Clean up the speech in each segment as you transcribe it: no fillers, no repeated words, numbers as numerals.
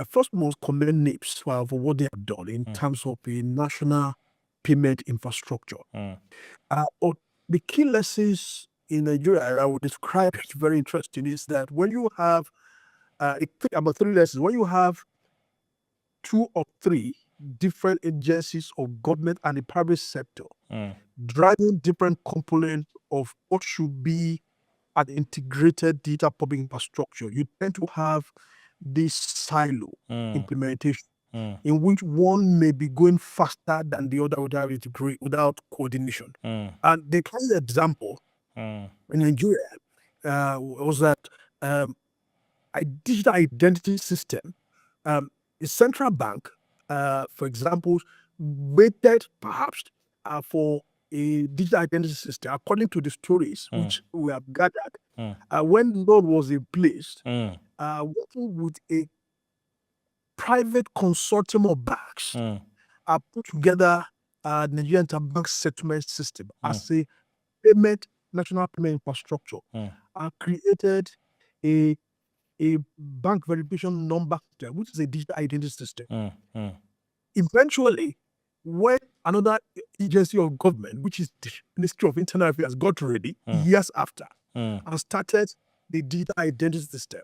first must commend NIPS for what they have done in terms of a national payment infrastructure. But the key lessons in Nigeria, I would describe it very interesting, is that when you have, about 3 lessons, when you have 2 or 3 different agencies of government and the private sector driving different components of what should be an integrated data public infrastructure, you tend to have this silo implementation in which one may be going faster than the other without coordination. And the clear example in Nigeria was that a digital identity system, a central bank, for example, waited perhaps for a digital identity system, according to the stories which we have gathered, when none was in place, working with a private consortium of banks, put together the Nigerian Interbank Settlement System as a national payment infrastructure, and created a bank verification number system, which is a digital identity system. Eventually, when another agency of government, which is the Ministry of Internal Affairs, got ready years after and started the digital identity system,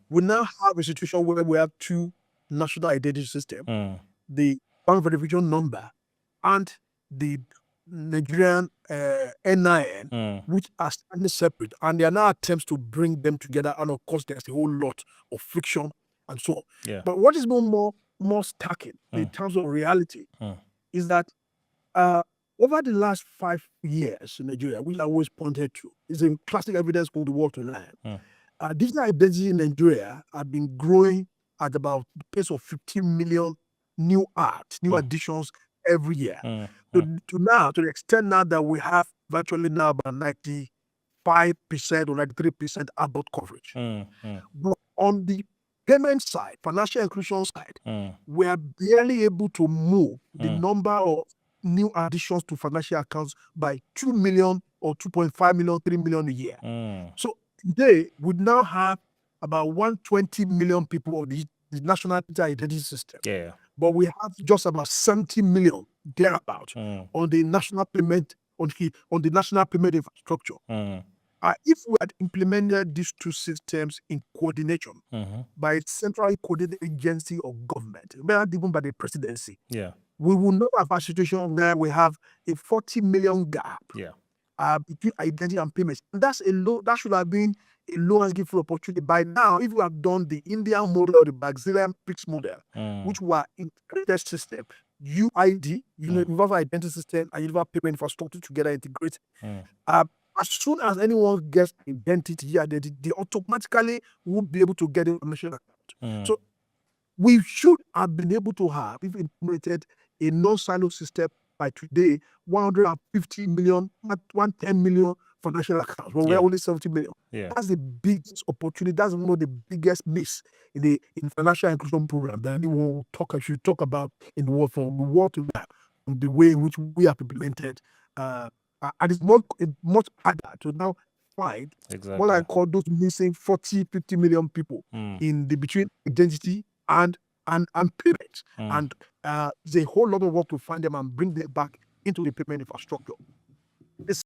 we now have a situation where we have 2 national identity systems, the bank verification number and the Nigerian NIN, which are standing separate, and there are now attempts to bring them together, and of course there's a whole lot of friction and so on. But what is more starking in terms of reality is that over the last 5 years in Nigeria, which I always pointed to, is a classic evidence for the world to learn. Digital identity in Nigeria have been growing at about the pace of 15 million new additions every year. To the extent now that we have virtually now about 95% or 93% adult coverage. But on the payment side, financial inclusion side, we are barely able to move the number of new additions to financial accounts by 2 million or 2.5 million, 3 million a year. So today, we now have about 120 million people on the national identity system. But we have just about 70 million thereabout on the national payment on the national payment infrastructure. If we had implemented these 2 systems in coordination by a centrally coordinated agency of government, not even by the presidency, we will not have a situation where we have a 40 million gap between identity and payments. That should have been a low and given opportunity. By now, if we have done the Indian model or the Brazilian PIX model, which were integrated system, UID, Universal Identity System, and Universal Payment Infrastructure together integrated. As soon as anyone gets identity, they automatically will be able to get information account. So we should have been able to have, if implemented a non-silo system by today, 150 million, 110 million financial accounts, but we're only 70 million. That's the biggest opportunity. That's one of the biggest miss in financial inclusion program that anyone should talk about in the world, from the world to the way in which we have implemented. And it's much harder to now find what I call those missing 40, 50 million people in the between identity and payment. And there's a whole lot of work to find them and bring them back into the payment infrastructure.